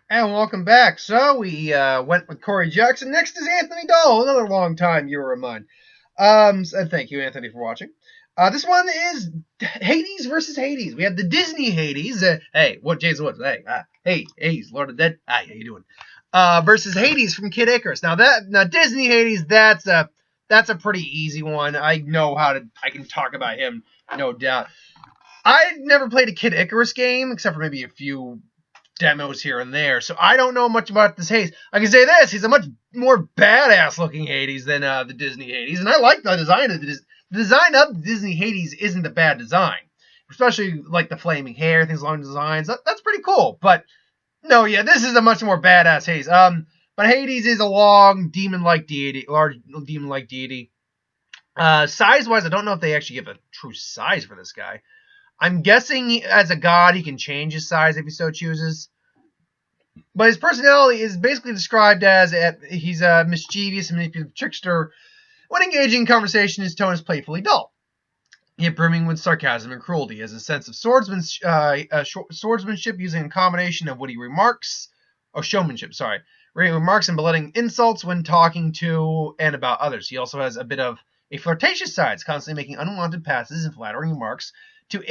And welcome back. So we went with Corey Jackson. Next is Anthony Dahl, another long-time viewer of mine. So thank you, Anthony, for watching. This one is Hades versus Hades. We have the Disney Hades. Hey, what Jason Woods? Hey, Hades, Lord of the Dead. Hi, how you doing? Versus Hades from Kid Icarus. Now Disney Hades, that's a pretty easy one. I can talk about him, no doubt. I never played a Kid Icarus game except for maybe a few demos here and there, so I don't know much about this Hades. I can say this: he's a much more badass-looking Hades than the Disney Hades, and I like the design of the design of the Disney Hades. Isn't a bad design, especially like the flaming hair, things along the designs. That's pretty cool. But no, yeah, this is a much more badass Hades. But Hades is a long demon-like deity, large demon-like deity. Size-wise, I don't know if they actually give a true size for this guy. I'm guessing as a god, he can change his size if he so chooses. But his personality is basically described as he's a mischievous and manipulative trickster. When engaging in conversation, his tone is playfully dull, yet brimming with sarcasm and cruelty. He has a sense of swordsmanship using a combination of witty remarks, showmanship, remarks and belittling insults when talking to and about others. He also has a bit of a flirtatious side, constantly making unwanted passes and flattering remarks to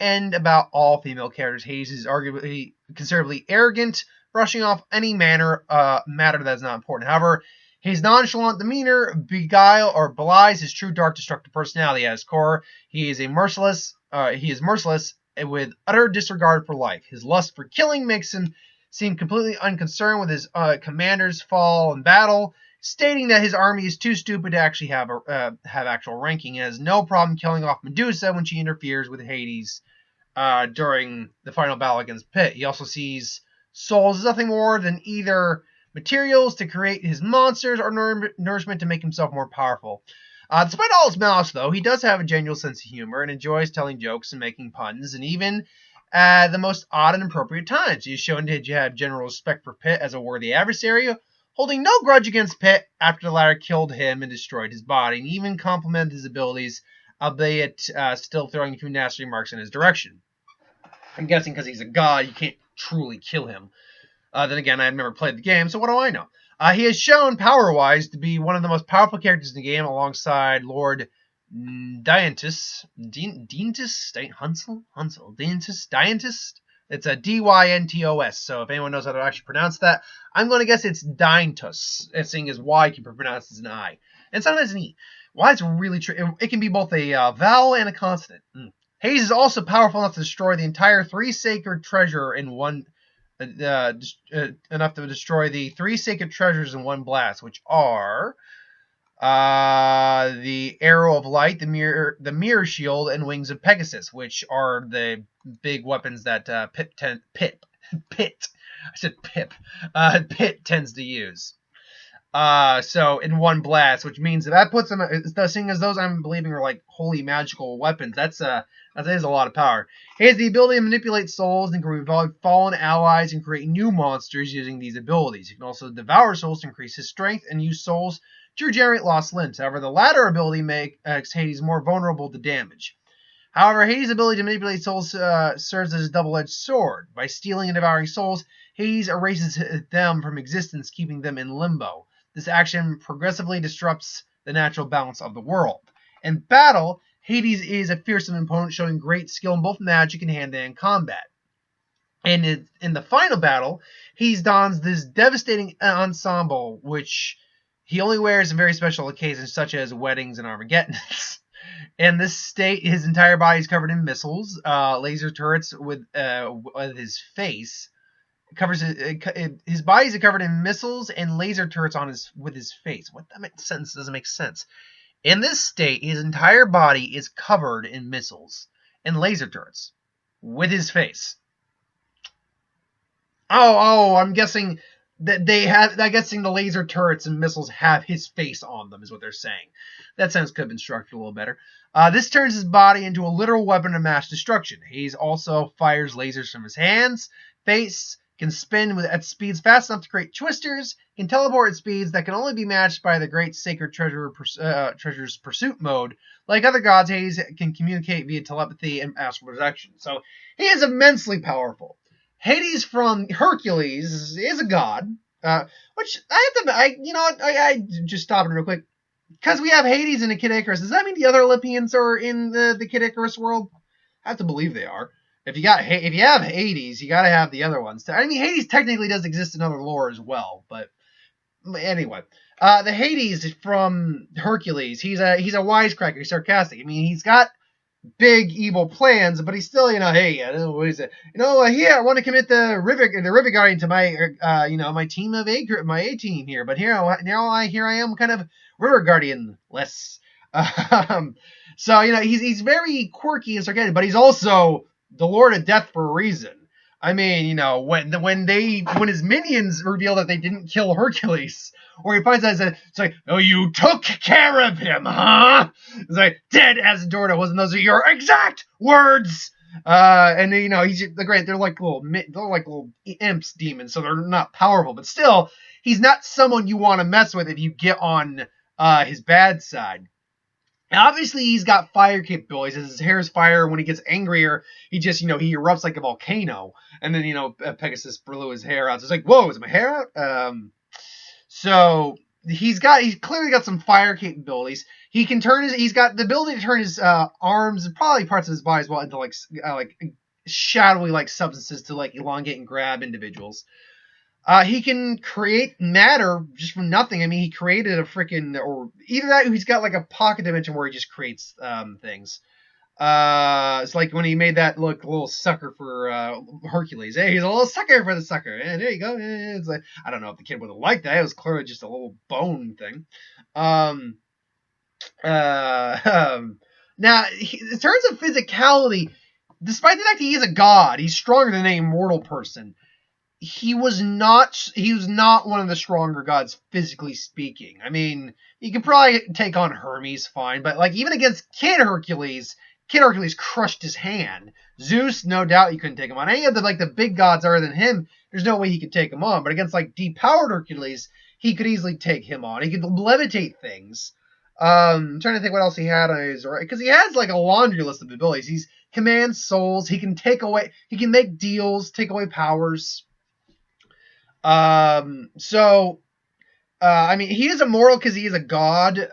and about all female characters. Hades is arguably considerably arrogant, brushing off any matter that is not important. However, his nonchalant demeanor belies his true dark, destructive personality. At his core, he is merciless with utter disregard for life. His lust for killing makes him seem completely unconcerned with his commander's fall in battle, stating that his army is too stupid to actually have actual ranking, and has no problem killing off Medusa when she interferes with Hades during the final battle against Pit. He also sees souls as nothing more than either materials to create his monsters or nourishment to make himself more powerful. Despite all his malice, though, he does have a genuine sense of humor and enjoys telling jokes and making puns, and even at the most odd and appropriate times. He is shown to have general respect for Pit as a worthy adversary, holding no grudge against Pit after the latter killed him and destroyed his body, and even complimented his abilities, albeit still throwing a few nasty remarks in his direction. I'm guessing because he's a god, you can't truly kill him. Then again, I've never played the game, so what do I know? He has shown, power-wise, to be one of the most powerful characters in the game, alongside Lord Diantus. Diantus? It's a Dyntos, so if anyone knows how to actually pronounce that, I'm going to guess it's Diantus, seeing as Y can be pronounced as an I. And sometimes an E. Y is really tricky. It can be both a vowel and a consonant. Hades is also powerful enough to destroy the entire three sacred treasure in one... enough to destroy the three sacred treasures in one blast, which are the Arrow of Light, the Mirror Shield, and Wings of Pegasus, which are the big weapons that Pit tends to use. So in one blast, which means that puts them, seeing as those I'm believing are like holy magical weapons, that is a lot of power. He has the ability to manipulate souls and can revive fallen allies and create new monsters using these abilities. He can also devour souls to increase his strength and use souls to regenerate lost limbs. However, the latter ability makes Hades more vulnerable to damage. However, Hades' ability to manipulate souls serves as a double-edged sword. By stealing and devouring souls, Hades erases them from existence, keeping them in limbo. This action progressively disrupts the natural balance of the world. In battle, Hades is a fearsome opponent, showing great skill in both magic and hand-to-hand combat. And in the final battle, he dons this devastating ensemble, which he only wears in very special occasions, such as weddings and Armageddons. In this state, his entire body is covered in missiles, laser turrets with his face. His body is covered in missiles and laser turrets with his face. What that makes sense doesn't make sense. In this state, his entire body is covered in missiles and laser turrets with his face. I'm guessing that the laser turrets and missiles have his face on them, is what they're saying. That sentence could have been structured a little better. This turns his body into a literal weapon of mass destruction. He also fires lasers from his hands, face, can spin at speeds fast enough to create twisters, can teleport at speeds that can only be matched by the Great Sacred Treasure's Pursuit mode. Like other gods, Hades can communicate via telepathy and astral projection. So he is immensely powerful. Hades from Hercules is a god, which I just stopping real quick. Because we have Hades and the Kid Icarus, does that mean the other Olympians are in the Kid Icarus world? I have to believe they are. If you have Hades, you got to have the other ones. I mean, Hades technically does exist in other lore as well, but anyway, the Hades from Hercules, he's a wisecracker, he's sarcastic. I mean, he's got big evil plans, but he's still, hey, I don't know what is it? Here I want to commit the river guardian to my, my team of my A team here, but here I am, kind of river guardian less. So he's very quirky and sarcastic, but he's also the Lord of Death for a reason. I mean, when his minions reveal that they didn't kill Hercules, or he finds out it's like, oh, you took care of him, huh? It's like, dead as Dorna, wasn't those your exact words? And he's they're like little imps, demons, so they're not powerful, but still, he's not someone you want to mess with if you get on his bad side. Now, obviously, he's got fire capabilities. His hair is fire. When he gets angrier, he just, he erupts like a volcano. And then, Pegasus blew his hair out. So it's like, whoa, is my hair out? So he's clearly got some fire capabilities. He's got the ability to turn his arms and probably parts of his body as well into like shadowy like substances to like elongate and grab individuals. He can create matter just from nothing. I mean, he created a freaking, or either that, or he's got like a pocket dimension where he just creates things. It's like when he made that little sucker for Hercules. Hey, he's a little sucker for the sucker. And there you go. It's like, I don't know if the kid would have liked that. It was clearly just a little bone thing. Now, in terms of physicality, despite the fact that he is a god, he's stronger than any mortal person. He was not one of the stronger gods, physically speaking. I mean, you could probably take on Hermes fine, but like even against Kid Hercules crushed his hand. Zeus, no doubt you couldn't take him on. Any of the big gods other than him, there's no way he could take him on. But against like depowered Hercules, he could easily take him on. He could levitate things. I'm trying to think what else he had on his, because he has like a laundry list of abilities. He commands souls. He can make deals, take away powers. I mean, he is immortal because he is a god,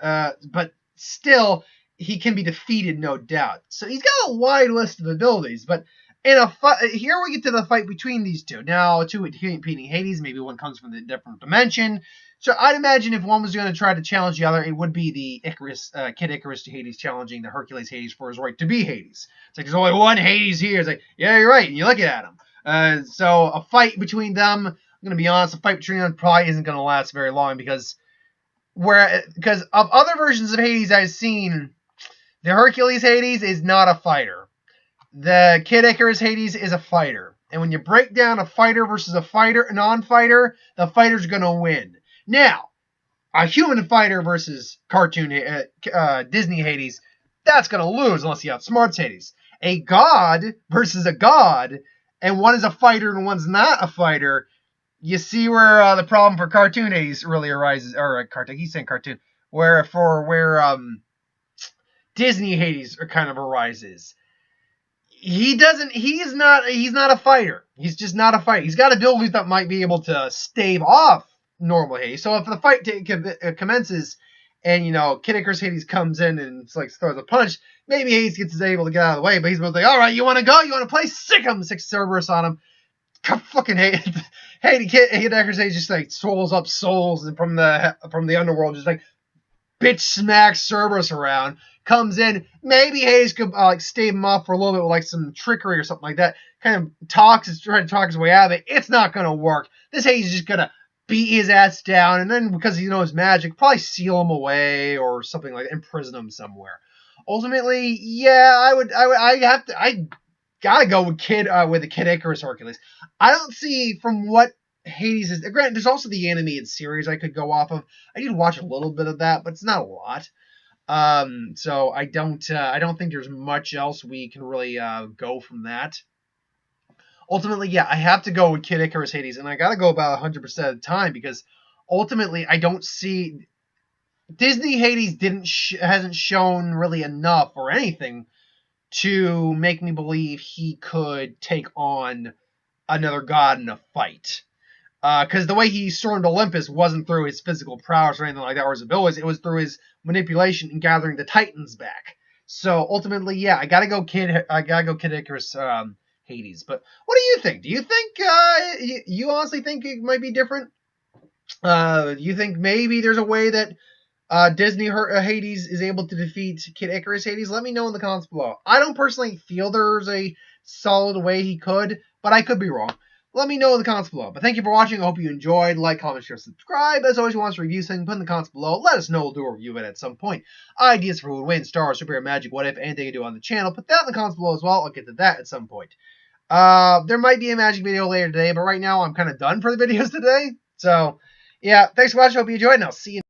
but still, he can be defeated, no doubt. So he's got a wide list of abilities, but in a fight, here we get to the fight between these two. Now, two competing Hades, maybe one comes from a different dimension. So I'd imagine if one was going to try to challenge the other, it would be the Kid Icarus to Hades challenging the Hercules Hades for his right to be Hades. It's like, there's only one Hades here. It's like, yeah, you're right, and you look at him. So a fight between them, I'm going to be honest, a fight between them probably isn't going to last very long because of other versions of Hades I've seen, the Hercules Hades is not a fighter. The Kid Icarus Hades is a fighter. And when you break down a fighter versus a non-fighter, the fighter's going to win. Now, a human fighter versus cartoon Disney Hades, that's going to lose unless he outsmarts Hades. A god versus a god, and one is a fighter and one's not a fighter, you see where the problem for cartoon Hades really arises, or cartoon, he's saying cartoon, where Disney Hades kind of arises. He's not a fighter. He's just not a fighter. He's got abilities that might be able to stave off normal Hades. So if the fight commences and, Kid Icarus Hades comes in and it's like throws a punch, maybe Hades gets able to get out of the way, but he's like, all right, you want to go? You want to play? Sick him! 6 Cerberus on him. Fucking Kid Icarus Hades just like swallows up souls from the underworld, just like bitch smacks Cerberus around. Comes in, maybe Hades could stave him off for a little bit with like some trickery or something like that. Kind of trying to talk his way out of it. It's not gonna work. This Hades is just gonna beat his ass down, and then because he knows magic, probably seal him away or something like that, imprison him somewhere. Ultimately, yeah, I gotta go with the Kid Icarus Hercules. I don't see from what Hades is. Granted, there's also the animated series I could go off of. I did watch a little bit of that, but it's not a lot. So I don't think there's much else we can really go from that. Ultimately, yeah, I have to go with Kid Icarus Hades, and I gotta go about 100% of the time because ultimately I don't see Disney Hades hasn't shown really enough or anything to make me believe he could take on another god in a fight. Because the way he stormed Olympus wasn't through his physical prowess or anything like that, or his abilities. It was through his manipulation and gathering the Titans back. So ultimately, yeah, I gotta go Kid Icarus, Hades. But what do you think? Do you think you honestly think it might be different? You think maybe there's a way that Disney Hades is able to defeat Kid Icarus Hades? Let me know in the comments below. I don't personally feel there's a solid way he could, but I could be wrong. Let me know in the comments below. But thank you for watching. I hope you enjoyed. Like, comment, share, subscribe. As always, if you want us to review something, put in the comments below. Let us know. We'll do a review of it at some point. Ideas for who would win, Star Wars, superhero, magic, what if, anything you do on the channel. Put that in the comments below as well. I'll get to that at some point. There might be a magic video later today, but right now I'm kind of done for the videos today. So, yeah, thanks for watching. Hope you enjoyed, and I'll see you